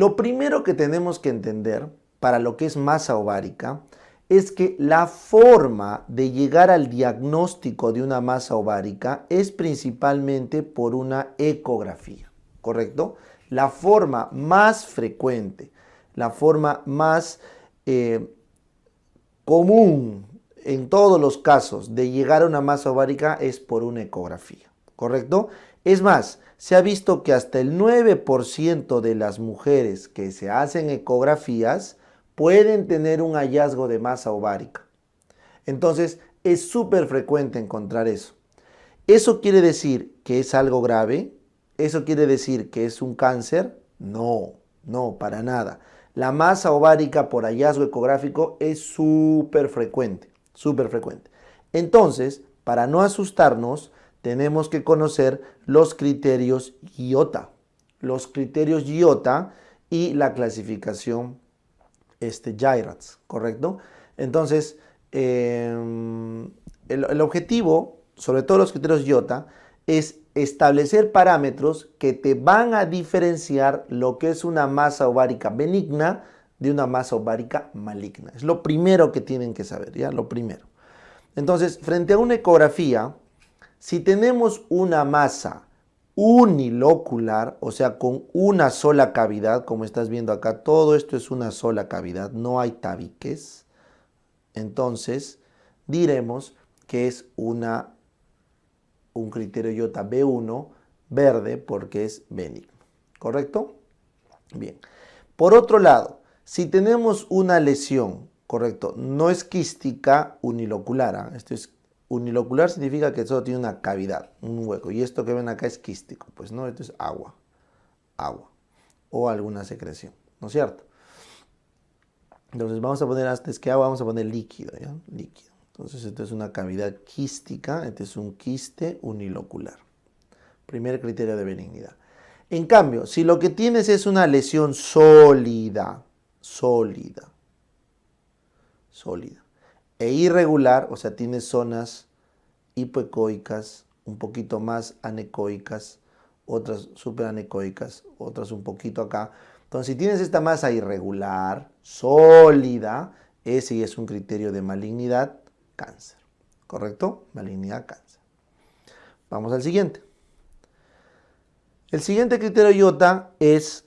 Lo primero que tenemos que entender para lo que es masa ovárica es que la forma de llegar al diagnóstico de una masa ovárica es principalmente por una ecografía, ¿correcto? La forma más frecuente, la forma más común en todos los casos de llegar a una masa ovárica es por una ecografía, ¿correcto? Es más, se ha visto que hasta el 9% de las mujeres que se hacen ecografías pueden tener un hallazgo de masa ovárica. Entonces, es súper frecuente encontrar eso. ¿Eso quiere decir que es algo grave? ¿Eso quiere decir que es un cáncer? No, no, para nada. La masa ovárica por hallazgo ecográfico es súper frecuente, súper frecuente. Entonces, para no asustarnos, tenemos que conocer los criterios IOTA. Los criterios IOTA y la clasificación JIRATS, ¿correcto? Entonces, el objetivo, sobre todo los criterios IOTA, es establecer parámetros que te van a diferenciar lo que es una masa ovárica benigna de una masa ovárica maligna. Es lo primero que tienen que saber, ¿ya? Lo primero. Entonces, frente a una ecografía, si tenemos una masa unilocular, o sea, con una sola cavidad, como estás viendo acá, todo esto es una sola cavidad, no hay tabiques, entonces diremos que es un criterio IOTA B1 verde porque es benigno, ¿correcto? Bien. Por otro lado, si tenemos una lesión, correcto, no es quística unilocular, esto es unilocular, significa que solo tiene una cavidad, un hueco, y esto que ven acá es quístico, pues no, esto es agua, o alguna secreción, ¿no es cierto? Entonces vamos a poner, antes que agua, vamos a poner líquido, ¿ya? Líquido. Entonces esto es una cavidad quística, este es un quiste unilocular. Primer criterio de benignidad. En cambio, si lo que tienes es una lesión sólida, e irregular, o sea, tienes zonas hipoecoicas, un poquito más anecoicas, otras superanecoicas, otras un poquito acá. Entonces, si tienes esta masa irregular, sólida, ese es un criterio de malignidad, cáncer. ¿Correcto? Malignidad, cáncer. Vamos al siguiente. El siguiente criterio IOTA es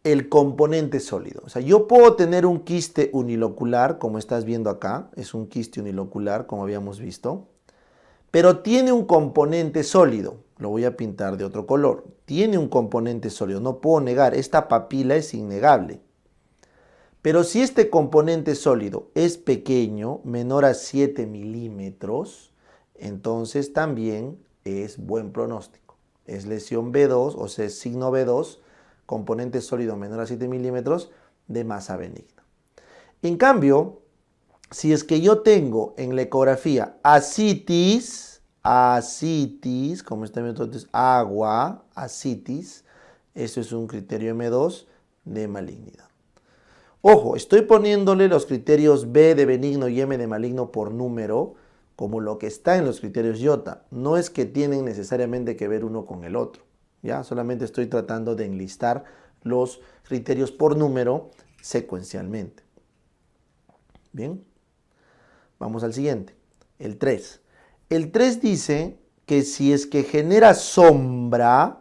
el componente sólido. O sea, yo puedo tener un quiste unilocular, como estás viendo acá, es un quiste unilocular, como habíamos visto, pero tiene un componente sólido. Lo voy a pintar de otro color. Tiene un componente sólido, no puedo negar, esta papila es innegable. Pero si este componente sólido es pequeño, menor a 7 milímetros, entonces también es buen pronóstico. Es lesión B2, o sea, es signo B2, componente sólido menor a 7 milímetros de masa benigna. En cambio, si es que yo tengo en la ecografía ascitis, como está viendo entonces, agua, ascitis, eso es un criterio M2 de malignidad. Ojo, estoy poniéndole los criterios B de benigno y M de maligno por número, como lo que está en los criterios IOTA. No es que tienen necesariamente que ver uno con el otro, ¿ya? Solamente estoy tratando de enlistar los criterios por número secuencialmente. Bien, vamos al siguiente, el 3. El 3 dice que si es que genera sombra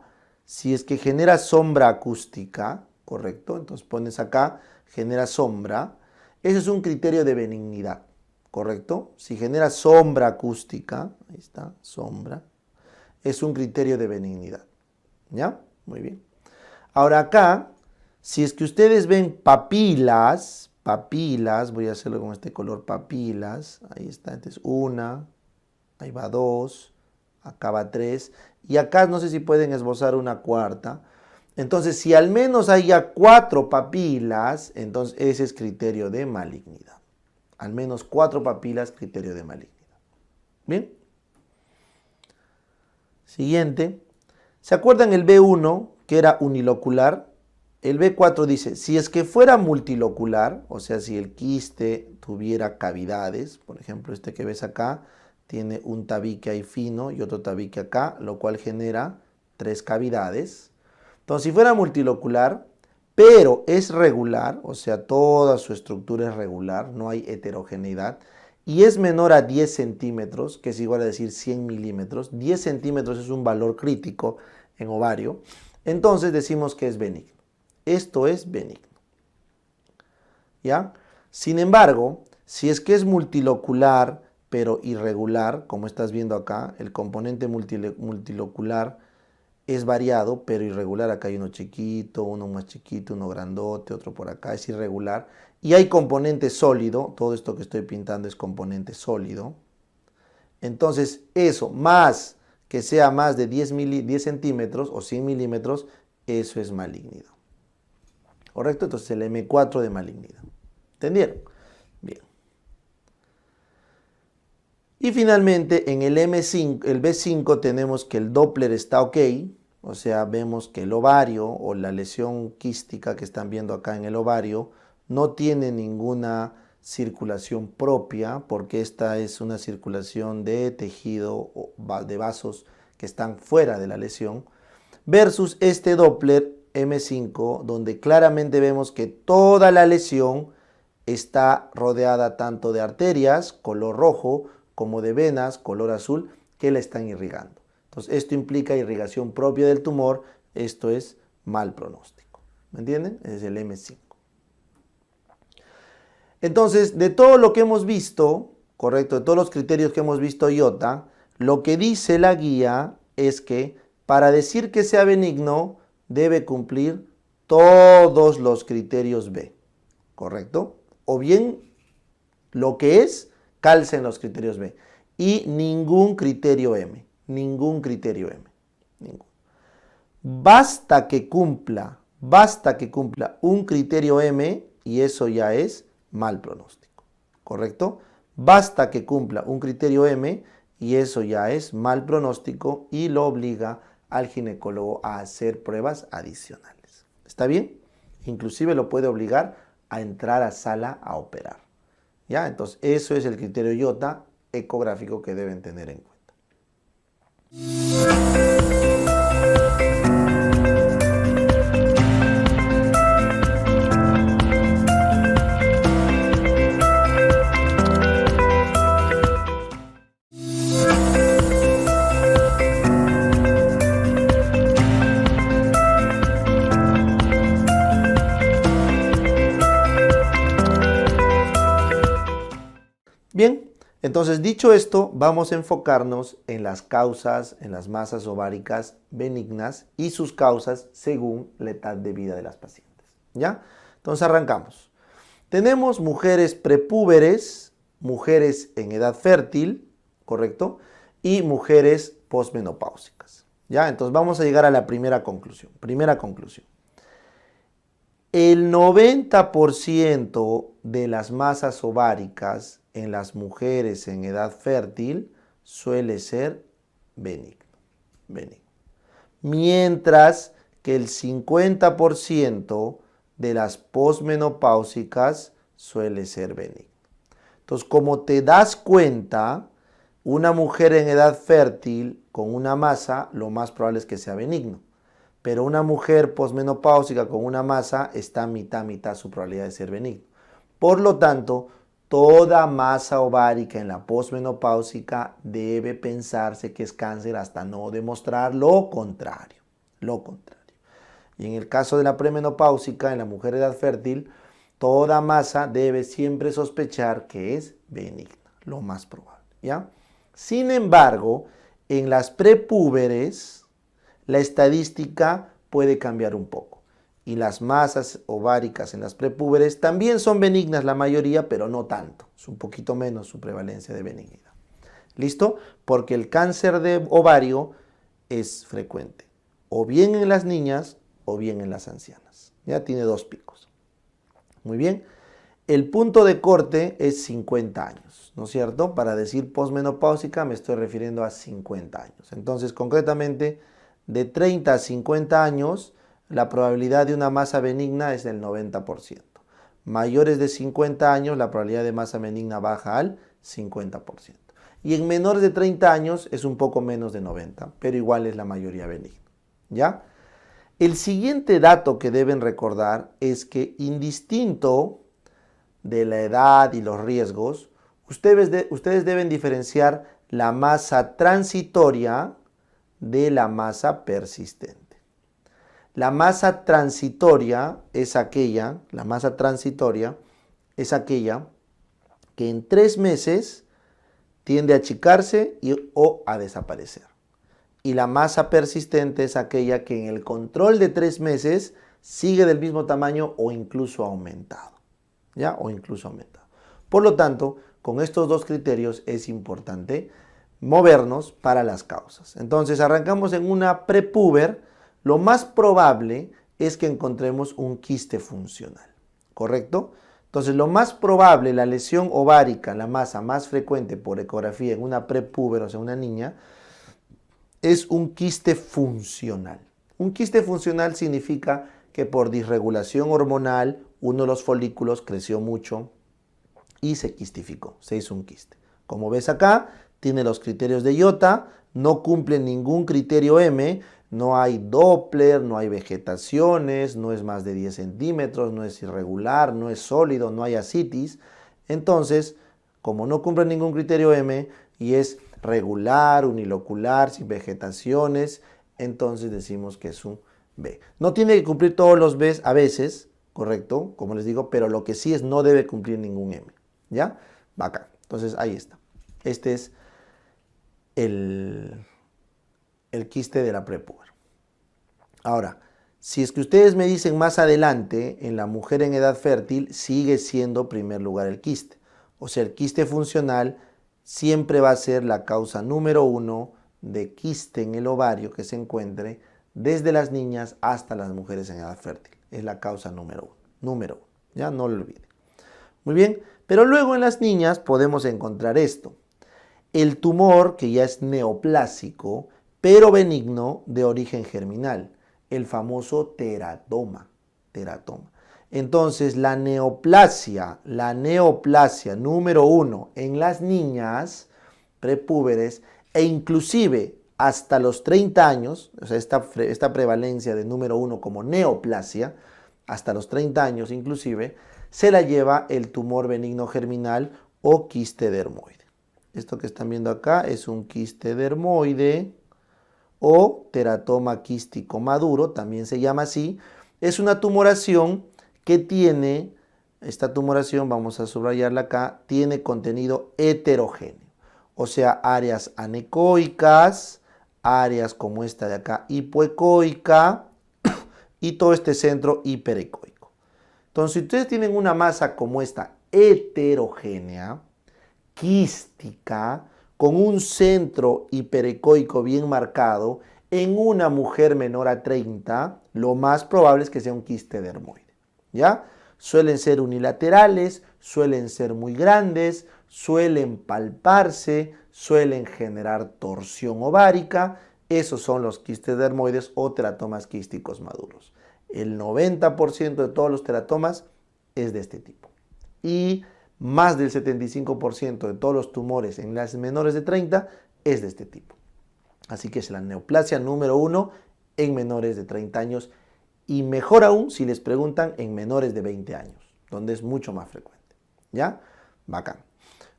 acústica, ¿correcto? Entonces pones acá, genera sombra. Ese es un criterio de benignidad, ¿correcto? Si genera sombra acústica, ahí está, sombra, es un criterio de benignidad, ¿ya? Muy bien. Ahora acá, si es que ustedes ven papilas, voy a hacerlo con este color, papilas, ahí está, entonces una, ahí va dos, acá va tres, y acá no sé si pueden esbozar una cuarta. Entonces, si al menos hay ya 4 papilas, entonces ese es criterio de malignidad. Al menos 4 papilas, criterio de malignidad. Bien. Siguiente. ¿Se acuerdan el B1, que era unilocular? El B4 dice, si es que fuera multilocular, o sea, si el quiste tuviera cavidades, por ejemplo, este que ves acá, tiene un tabique ahí fino y otro tabique acá, lo cual genera 3 cavidades. Entonces, si fuera multilocular, pero es regular, o sea, toda su estructura es regular, no hay heterogeneidad, y es menor a 10 centímetros, que es igual a decir 100 milímetros, 10 centímetros es un valor crítico en ovario, entonces decimos que es benigno. Esto es benigno. ¿Ya? Sin embargo, si es que es multilocular, pero irregular, como estás viendo acá, el componente multilocular es variado, pero irregular. Acá hay uno chiquito, uno más chiquito, uno grandote, otro por acá, es irregular. Y hay componente sólido, todo esto que estoy pintando es componente sólido. Entonces, eso, más que sea más de 10 centímetros o 100 milímetros, eso es malignidad. ¿Correcto? Entonces el M4 de malignidad. ¿Entendieron? Bien. Y finalmente en el M5, el B5 tenemos que el Doppler está ok, o sea, vemos que el ovario o la lesión quística que están viendo acá en el ovario no tiene ninguna circulación propia, porque esta es una circulación de tejido o de vasos que están fuera de la lesión, versus este Doppler M5, donde claramente vemos que toda la lesión está rodeada tanto de arterias, color rojo, como de venas, color azul, que la están irrigando. Entonces, esto implica irrigación propia del tumor, esto es mal pronóstico. ¿Me entienden? Ese es el M5. Entonces, de todo lo que hemos visto, correcto, de todos los criterios que hemos visto IOTA, lo que dice la guía es que para decir que sea benigno, debe cumplir todos los criterios B, ¿correcto? O bien lo que es, calza en los criterios B. Y ningún criterio M, ningún criterio M, ningún. Basta que cumpla un criterio M y eso ya es mal pronóstico, ¿correcto? Basta que cumpla un criterio M y eso ya es mal pronóstico y lo obliga al ginecólogo a hacer pruebas adicionales. ¿Está bien? Inclusive lo puede obligar a entrar a sala a operar. ¿Ya? Entonces, eso es el criterio IOTA ecográfico que deben tener en cuenta. Bien, entonces dicho esto, vamos a enfocarnos en las causas, en las masas ováricas benignas y sus causas según la edad de vida de las pacientes. ¿Ya? Entonces arrancamos. Tenemos mujeres prepúberes, mujeres en edad fértil, ¿correcto? Y mujeres posmenopáusicas. ¿Ya? Entonces vamos a llegar a la primera conclusión. Primera conclusión. El 90% de las masas ováricas en las mujeres en edad fértil suele ser benigno. Mientras que el 50% de las posmenopáusicas suele ser benigno. Entonces, como te das cuenta, una mujer en edad fértil con una masa, lo más probable es que sea benigno. Pero una mujer posmenopáusica con una masa está mitad su probabilidad de ser benigno. Por lo tanto, toda masa ovárica en la posmenopáusica debe pensarse que es cáncer hasta no demostrar lo contrario. Y en el caso de la premenopáusica, en la mujer de edad fértil, toda masa debe siempre sospechar que es benigna, lo más probable, ¿ya? Sin embargo, en las prepúberes, la estadística puede cambiar un poco. Y las masas ováricas en las prepúberes también son benignas la mayoría, pero no tanto. Es un poquito menos su prevalencia de benignidad. ¿Listo? Porque el cáncer de ovario es frecuente. O bien en las niñas o bien en las ancianas. Ya tiene dos picos. Muy bien. El punto de corte es 50 años, ¿no es cierto? Para decir posmenopáusica me estoy refiriendo a 50 años. Entonces, concretamente, de 30 a 50 años, la probabilidad de una masa benigna es del 90%. Mayores de 50 años, la probabilidad de masa benigna baja al 50%. Y en menores de 30 años es un poco menos de 90, pero igual es la mayoría benigna. ¿Ya? El siguiente dato que deben recordar es que indistinto de la edad y los riesgos, ustedes deben diferenciar la masa transitoria de la masa persistente. La masa transitoria es aquella, que en 3 meses tiende a achicarse o a desaparecer. Y la masa persistente es aquella que en el control de 3 meses sigue del mismo tamaño o incluso aumentado. ¿Ya? O incluso aumentado. Por lo tanto, con estos dos criterios es importante movernos para las causas. Entonces, arrancamos en una prepúber. Lo más probable es que encontremos un quiste funcional, ¿correcto? Entonces, lo más probable, la lesión ovárica, la masa más frecuente por ecografía en una prepúber, o sea, una niña, es un quiste funcional. Un quiste funcional significa que por disregulación hormonal, uno de los folículos creció mucho y se quistificó, se hizo un quiste. Como ves acá, tiene los criterios de IOTA, no cumple ningún criterio M, no hay Doppler, no hay vegetaciones, no es más de 10 centímetros, no es irregular, no es sólido, no hay ascitis. Entonces, como no cumple ningún criterio M y es regular, unilocular, sin vegetaciones, entonces decimos que es un B. No tiene que cumplir todos los Bs a veces, correcto, como les digo, pero lo que sí es no debe cumplir ningún M. ¿Ya? Bacán. Entonces ahí está. Este es el quiste de la prepúber. Ahora, si es que ustedes me dicen más adelante, en la mujer en edad fértil sigue siendo primer lugar el quiste. O sea, el quiste funcional siempre va a ser la causa número 1 de quiste en el ovario que se encuentre desde las niñas hasta las mujeres en edad fértil. Es la causa número 1. Número 1. Ya no lo olviden. Muy bien, pero luego en las niñas podemos encontrar esto. El tumor que ya es neoplásico, pero benigno de origen germinal, el famoso teratoma. Entonces la neoplasia número 1 en las niñas prepúberes e inclusive hasta los 30 años, o sea, esta prevalencia de número 1 como neoplasia, hasta los 30 años inclusive, se la lleva el tumor benigno germinal o quiste dermoide. Esto que están viendo acá es un quiste dermoide o teratoma quístico maduro, también se llama así. Es una tumoración que tiene, esta tumoración, vamos a subrayarla acá, tiene contenido heterogéneo. O sea, áreas anecoicas, áreas como esta de acá hipoecoica y todo este centro hiperecoico. Entonces, si ustedes tienen una masa como esta heterogénea, quística, con un centro hiperecoico bien marcado, en una mujer menor a 30, lo más probable es que sea un quiste dermoide. ¿Ya? Suelen ser unilaterales, suelen ser muy grandes, suelen palparse, suelen generar torsión ovárica. Esos son los quistes dermoides o teratomas quísticos maduros. El 90% de todos los teratomas es de este tipo. Y más del 75% de todos los tumores en las menores de 30 es de este tipo. Así que es la neoplasia número 1 en menores de 30 años y mejor aún si les preguntan en menores de 20 años, donde es mucho más frecuente. ¿Ya? Bacán.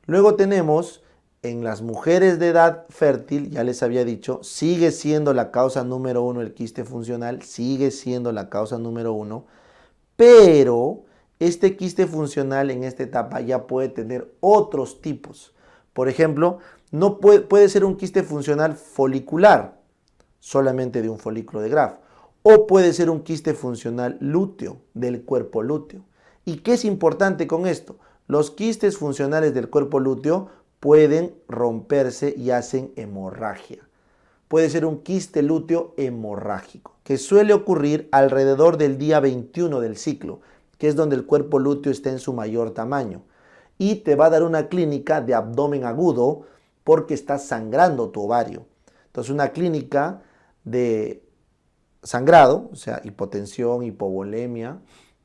Luego tenemos en las mujeres de edad fértil, ya les había dicho, sigue siendo la causa número 1 el quiste funcional, sigue siendo la causa número 1, pero este quiste funcional en esta etapa ya puede tener otros tipos. Por ejemplo, no puede ser un quiste funcional folicular, solamente de un folículo de Graf, o puede ser un quiste funcional lúteo, del cuerpo lúteo. ¿Y qué es importante con esto? Los quistes funcionales del cuerpo lúteo pueden romperse y hacen hemorragia. Puede ser un quiste lúteo hemorrágico, que suele ocurrir alrededor del día 21 del ciclo, que es donde el cuerpo lúteo está en su mayor tamaño. Y te va a dar una clínica de abdomen agudo porque está sangrando tu ovario. Entonces una clínica de sangrado, o sea, hipotensión, hipovolemia,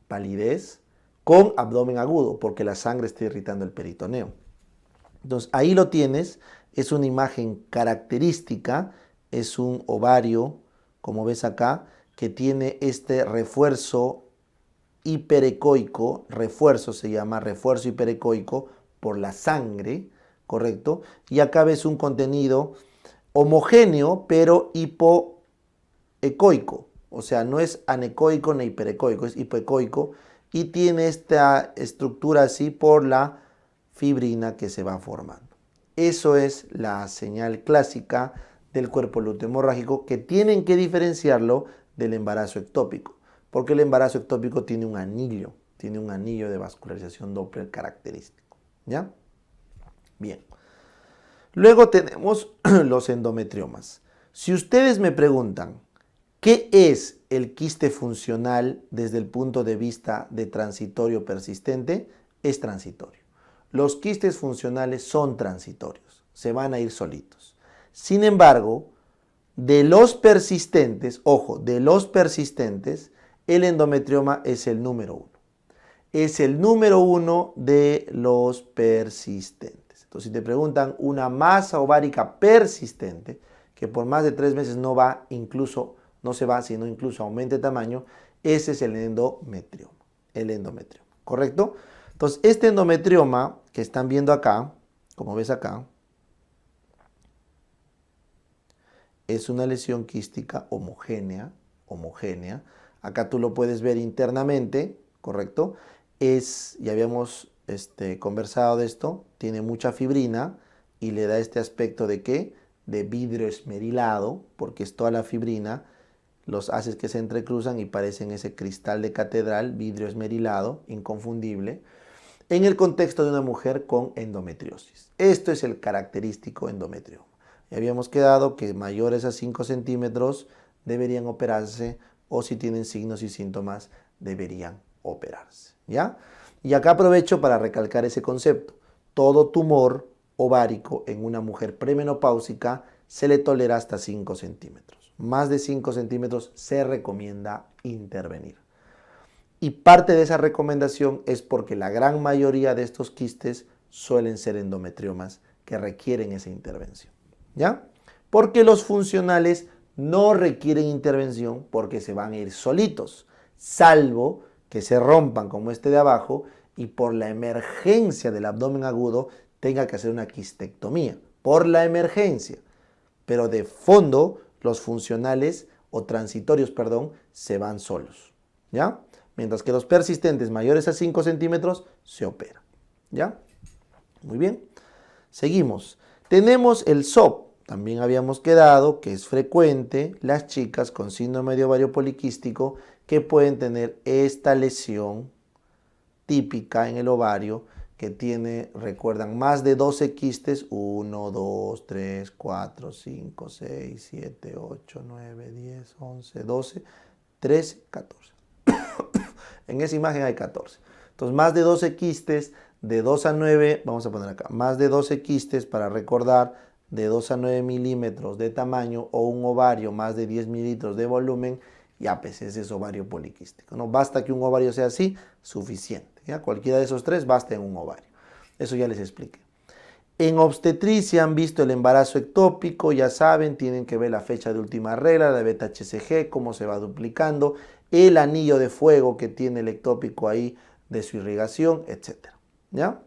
palidez, con abdomen agudo porque la sangre está irritando el peritoneo. Entonces ahí lo tienes, es una imagen característica, es un ovario, como ves acá, que tiene este refuerzo hiperecoico, refuerzo se llama refuerzo hiperecoico por la sangre, ¿correcto? Y acá ves un contenido homogéneo, pero hipoecoico. O sea, no es anecoico ni hiperecoico, es hipoecoico y tiene esta estructura así por la fibrina que se va formando. Eso es la señal clásica del cuerpo lúteo hemorrágico que tienen que diferenciarlo del embarazo ectópico, porque el embarazo ectópico tiene un anillo de vascularización Doppler característico, ¿ya? Bien. Luego tenemos los endometriomas. Si ustedes me preguntan, ¿qué es el quiste funcional desde el punto de vista de transitorio persistente? Es transitorio. Los quistes funcionales son transitorios, se van a ir solitos. Sin embargo, de los persistentes, ojo, de los persistentes, el endometrioma es el número 1. Es el número 1 de los persistentes. Entonces, si te preguntan una masa ovárica persistente, que por más de 3 meses no va, incluso, no se va, sino incluso aumenta de tamaño, ese es el endometrioma. El endometrioma, ¿correcto? Entonces, este endometrioma que están viendo acá, como ves acá, es una lesión quística homogénea. Acá tú lo puedes ver internamente, ¿correcto? Ya habíamos conversado de esto, tiene mucha fibrina y le da este aspecto de ¿qué? De vidrio esmerilado, porque es toda la fibrina, los haces que se entrecruzan y parecen ese cristal de catedral, vidrio esmerilado, inconfundible, en el contexto de una mujer con endometriosis. Esto es el característico endometrioma. Ya habíamos quedado que mayores a 5 centímetros deberían operarse o si tienen signos y síntomas deberían operarse, ¿ya? Y acá aprovecho para recalcar ese concepto. Todo tumor ovárico en una mujer premenopáusica se le tolera hasta 5 centímetros. Más de 5 centímetros se recomienda intervenir. Y parte de esa recomendación es porque la gran mayoría de estos quistes suelen ser endometriomas que requieren esa intervención, ¿ya? Porque los funcionales no requieren intervención porque se van a ir solitos, salvo que se rompan como este de abajo y por la emergencia del abdomen agudo tenga que hacer una quistectomía, por la emergencia. Pero de fondo los funcionales o transitorios, perdón, se van solos, ¿ya? Mientras que los persistentes mayores a 5 centímetros se operan, ¿ya? Muy bien. Seguimos. Tenemos el SOP. También habíamos quedado que es frecuente las chicas con síndrome de ovario poliquístico que pueden tener esta lesión típica en el ovario que tiene, recuerdan, más de 12 quistes, 1, 2, 3, 4, 5, 6, 7, 8, 9, 10, 11, 12, 13, 14. En esa imagen hay 14. Entonces, más de 12 quistes, de 2 a 9, vamos a poner acá, más de 12 quistes para recordar, de 2 a 9 milímetros de tamaño o un ovario más de 10 mililitros de volumen, ya pues ese es ovario poliquístico. No basta que un ovario sea así, suficiente. ¿Ya? Cualquiera de esos 3 basta en un ovario. Eso ya les expliqué. En obstetricia han visto el embarazo ectópico, ya saben, tienen que ver la fecha de última regla, la beta HCG, cómo se va duplicando, el anillo de fuego que tiene el ectópico ahí de su irrigación, etc. ¿Ya?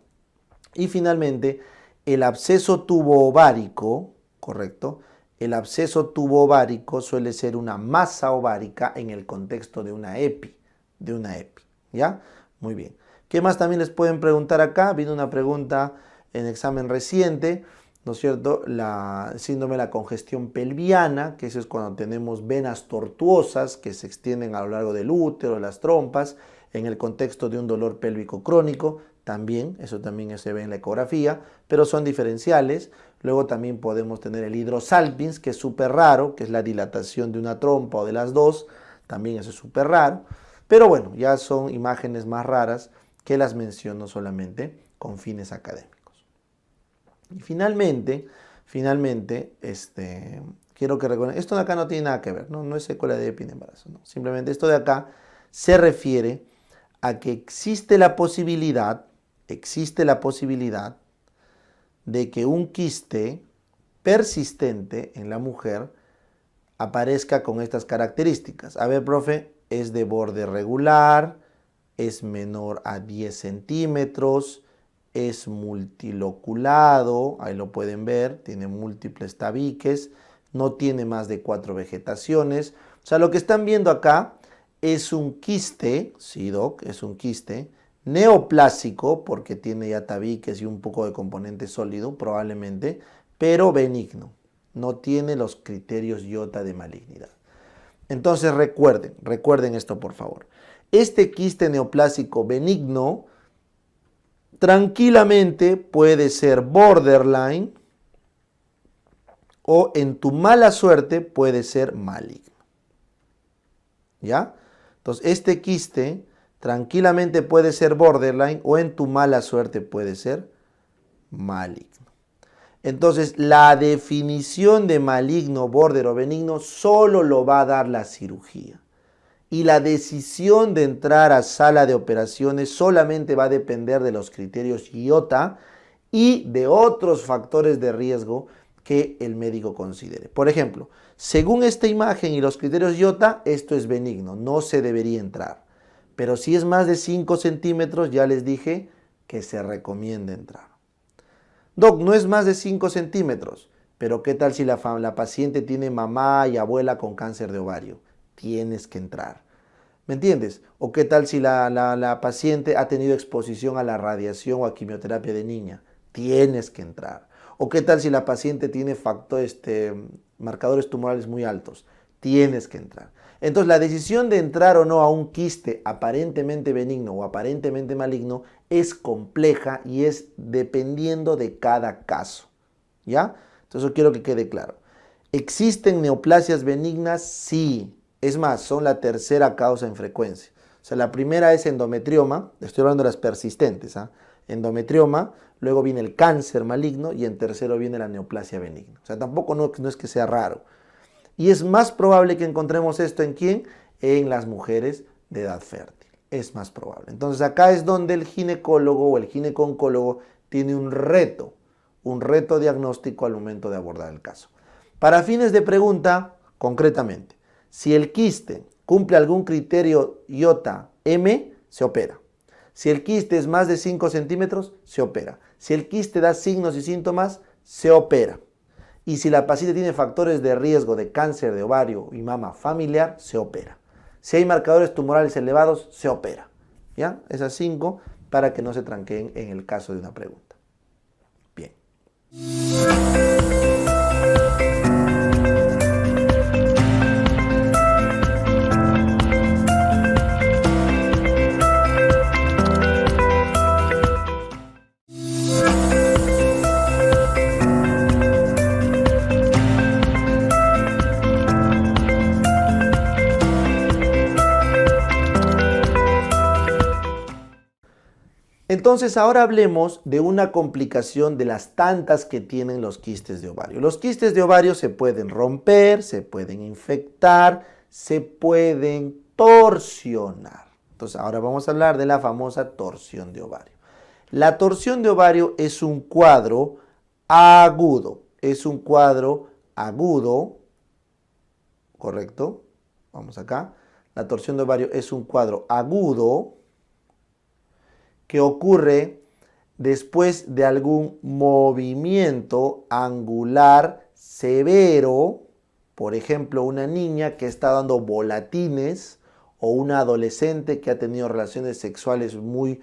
Y finalmente, el absceso tubo-ovárico, ¿correcto? El absceso tubo-ovárico suele ser una masa ovárica en el contexto de una EPI, ¿ya? Muy bien. ¿Qué más también les pueden preguntar acá? Vino una pregunta en examen reciente, ¿no es cierto? El síndrome de la congestión pelviana, que eso es cuando tenemos venas tortuosas que se extienden a lo largo del útero, de las trompas, en el contexto de un dolor pélvico crónico, también, eso también se ve en la ecografía, pero son diferenciales. Luego también podemos tener el hidrosalpins, que es súper raro, que es la dilatación de una trompa o de las dos, también eso es súper raro. Pero bueno, ya son imágenes más raras que las menciono solamente con fines académicos. Y finalmente, quiero que recuerden, esto de acá no tiene nada que ver, no es secuela de EPI en embarazo, no. Simplemente esto de acá se refiere a que existe la posibilidad de que un quiste persistente en la mujer aparezca con estas características. A ver, profe, es de borde regular, es menor a 10 centímetros, es multiloculado, ahí lo pueden ver, tiene múltiples tabiques, no tiene más de 4 vegetaciones. O sea, lo que están viendo acá es un quiste, sí, doc, es un quiste neoplásico, porque tiene ya tabiques y un poco de componente sólido, probablemente, pero benigno. No tiene los criterios iota de malignidad. Entonces recuerden esto por favor. Este quiste neoplásico benigno tranquilamente puede ser borderline o en tu mala suerte puede ser maligno. ¿Ya? Entonces este quiste tranquilamente puede ser borderline o en tu mala suerte puede ser maligno. Entonces, la definición de maligno, border o benigno solo lo va a dar la cirugía. Y la decisión de entrar a sala de operaciones solamente va a depender de los criterios iota y de otros factores de riesgo que el médico considere. Por ejemplo, según esta imagen y los criterios iota, esto es benigno, no se debería entrar. Pero si es más de 5 centímetros, ya les dije que se recomienda entrar. Doc, no es más de 5 centímetros, pero ¿qué tal si la paciente tiene mamá y abuela con cáncer de ovario? Tienes que entrar. ¿Me entiendes? ¿O qué tal si la paciente ha tenido exposición a la radiación o a quimioterapia de niña? Tienes que entrar. ¿O qué tal si la paciente tiene marcadores tumorales muy altos? Tienes que entrar. Entonces, la decisión de entrar o no a un quiste aparentemente benigno o aparentemente maligno es compleja y es dependiendo de cada caso. ¿Ya? Entonces, quiero que quede claro. ¿Existen neoplasias benignas? Sí. Es más, son la tercera causa en frecuencia. O sea, la primera es endometrioma, estoy hablando de las persistentes, endometrioma, luego viene el cáncer maligno y en tercero viene la neoplasia benigna. O sea, tampoco no es que sea raro. Y es más probable que encontremos esto ¿en quién? En las mujeres de edad fértil. Es más probable. Entonces acá es donde el ginecólogo o el gineconcólogo tiene un reto diagnóstico al momento de abordar el caso. Para fines de pregunta, concretamente, si el quiste cumple algún criterio iota M, se opera. Si el quiste es más de 5 centímetros, se opera. Si el quiste da signos y síntomas, se opera. Y si la paciente tiene factores de riesgo de cáncer de ovario y mama familiar, se opera. Si hay marcadores tumorales elevados, se opera. ¿Ya? Esas 5 para que no se tranqueen en el caso de una pregunta. Bien. Entonces ahora hablemos de una complicación de las tantas que tienen los quistes de ovario. Los quistes de ovario se pueden romper, se pueden infectar, se pueden torsionar. Entonces ahora vamos a hablar de la famosa torsión de ovario. La torsión de ovario es un cuadro agudo. Es un cuadro agudo, ¿correcto? Vamos acá. La torsión de ovario es un cuadro agudo que ocurre después de algún movimiento angular severo, por ejemplo, una niña que está dando volatines o una adolescente que ha tenido relaciones sexuales muy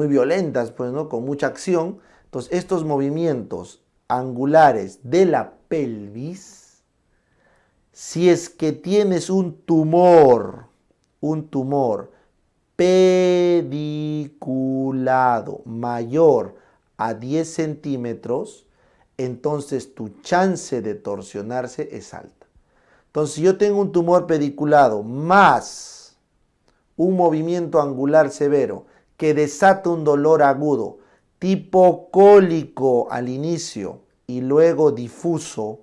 violentas, pues, ¿no? Con mucha acción. Entonces, estos movimientos angulares de la pelvis, si es que tienes un tumor pediculado mayor a 10 centímetros, entonces tu chance de torsionarse es alta. Entonces, si yo tengo un tumor pediculado más un movimiento angular severo que desata un dolor agudo, tipo cólico al inicio y luego difuso,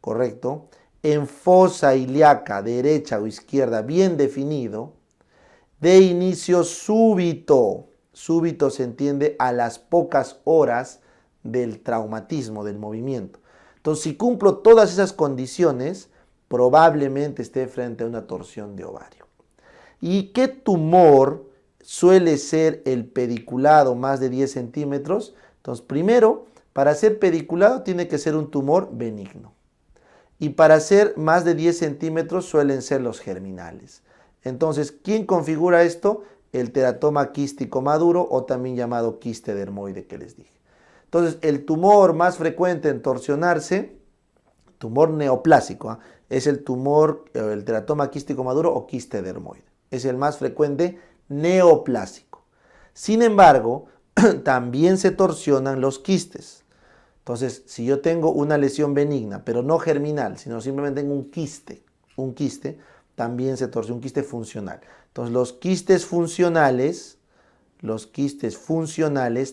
¿correcto? En fosa ilíaca derecha o izquierda bien definido, de inicio súbito. Súbito se entiende a las pocas horas del traumatismo, del movimiento. Entonces, si cumplo todas esas condiciones, probablemente esté frente a una torsión de ovario. ¿Y qué tumor suele ser el pediculado más de 10 centímetros? Entonces, primero, para ser pediculado tiene que ser un tumor benigno. Y para ser más de 10 centímetros suelen ser los germinales. Entonces, ¿quién configura esto? El teratoma quístico maduro o también llamado quiste dermoide que les dije. Entonces, el tumor más frecuente en torsionarse, tumor neoplásico, es el tumor, el teratoma quístico maduro o quiste dermoide. Es el más frecuente neoplásico. Sin embargo, también se torsionan los quistes. Entonces, si yo tengo una lesión benigna, pero no germinal, sino simplemente tengo un quiste, también se torce, un quiste funcional. Entonces, los quistes funcionales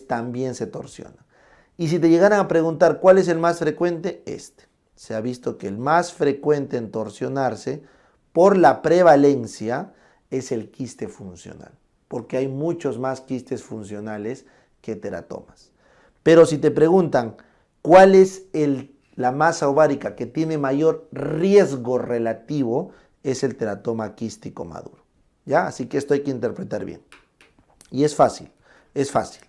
también se torsionan. Y si te llegaran a preguntar cuál es el más frecuente, se ha visto que el más frecuente en torsionarse por la prevalencia es el quiste funcional, porque hay muchos más quistes funcionales que teratomas. Pero si te preguntan cuál es la masa ovárica que tiene mayor riesgo relativo, es el teratoma quístico maduro. ¿Ya? Así que esto hay que interpretar bien. Y es fácil, es fácil.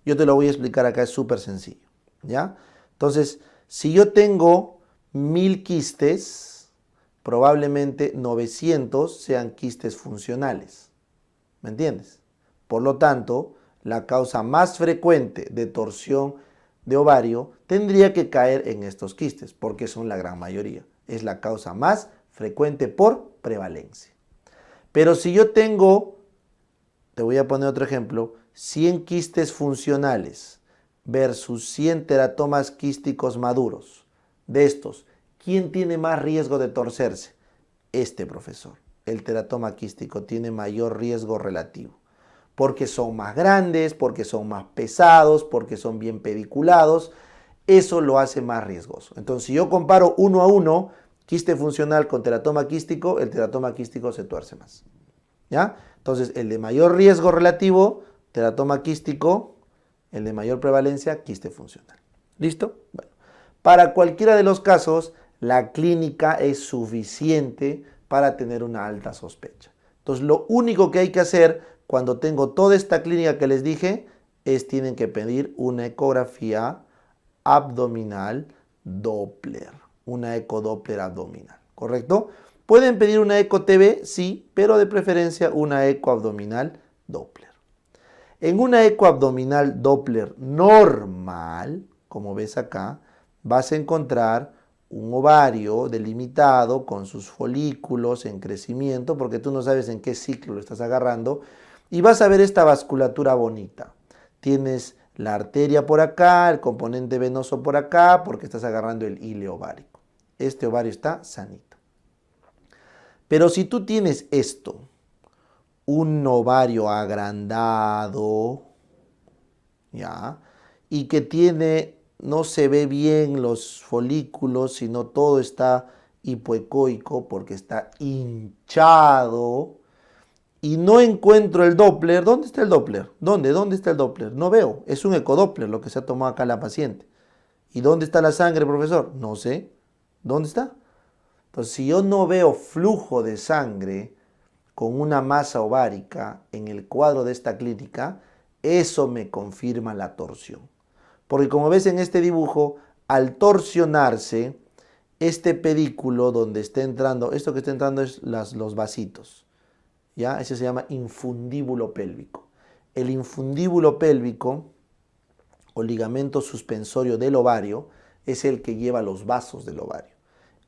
Yo te lo voy a explicar acá, es súper sencillo. ¿Ya? Entonces, si yo tengo 1000 quistes, probablemente 900 sean quistes funcionales. ¿Me entiendes? Por lo tanto, la causa más frecuente de torsión de ovario tendría que caer en estos quistes, porque son la gran mayoría. Es la causa más frecuente por prevalencia. Pero si yo tengo, te voy a poner otro ejemplo, 100 quistes funcionales versus 100 teratomas quísticos maduros, de estos, ¿quién tiene más riesgo de torcerse? Profesor. El teratoma quístico tiene mayor riesgo relativo, porque son más grandes, porque son más pesados, porque son bien pediculados. Eso lo hace más riesgoso. Entonces, si yo comparo 1 a 1, quiste funcional con teratoma quístico, el teratoma quístico se tuerce más. ¿Ya? Entonces, el de mayor riesgo relativo, teratoma quístico, el de mayor prevalencia, quiste funcional. ¿Listo? Bueno, para cualquiera de los casos, la clínica es suficiente para tener una alta sospecha. Entonces, lo único que hay que hacer cuando tengo toda esta clínica que les dije, tienen que pedir una ecografía abdominal Doppler, una ecodoppler abdominal, ¿correcto? Pueden pedir una eco-TB, sí, pero de preferencia una eco abdominal Doppler. En una eco abdominal Doppler normal, como ves acá, vas a encontrar un ovario delimitado con sus folículos en crecimiento, porque tú no sabes en qué ciclo lo estás agarrando, y vas a ver esta vasculatura bonita. Tienes la arteria por acá, el componente venoso por acá, porque estás agarrando el hile ovárico. Este ovario está sanito. Pero si tú tienes esto, un ovario agrandado, ¿ya? Y que tiene, no se ve bien los folículos, sino todo está hipoecoico porque está hinchado, y no encuentro el Doppler. ¿Dónde está el Doppler? ¿Dónde está el Doppler? No veo. Es un ecodoppler lo que se ha tomado acá la paciente. ¿Y dónde está la sangre, profesor? No sé. ¿Dónde está? Entonces, si yo no veo flujo de sangre con una masa ovárica en el cuadro de esta clínica, eso me confirma la torsión. Porque como ves en este dibujo, al torsionarse, este pedículo donde está entrando, esto que está entrando es los vasitos. ¿Ya? Ese se llama infundíbulo pélvico. El infundíbulo pélvico o ligamento suspensorio del ovario es el que lleva los vasos del ovario.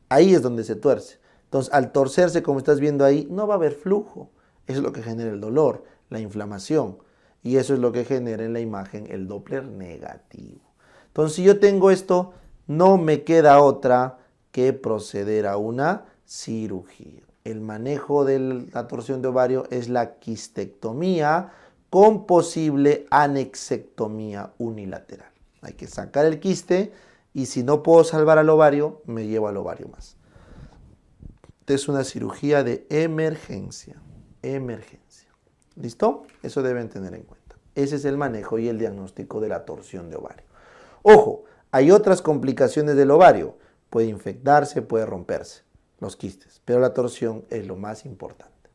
Ahí es donde se tuerce. Entonces, al torcerse, como estás viendo ahí, no va a haber flujo. Eso es lo que genera el dolor, la inflamación. Y eso es lo que genera en la imagen el Doppler negativo. Entonces, si yo tengo esto, no me queda otra que proceder a una cirugía. El manejo de la torsión de ovario es la quistectomía con posible anexectomía unilateral. Hay que sacar el quiste y si no puedo salvar al ovario, me llevo al ovario más. Esta es una cirugía de emergencia. ¿Listo? Eso deben tener en cuenta. Ese es el manejo y el diagnóstico de la torsión de ovario. Ojo, hay otras complicaciones del ovario. Puede infectarse, puede romperse. los quistes, pero la torsión es lo más importante.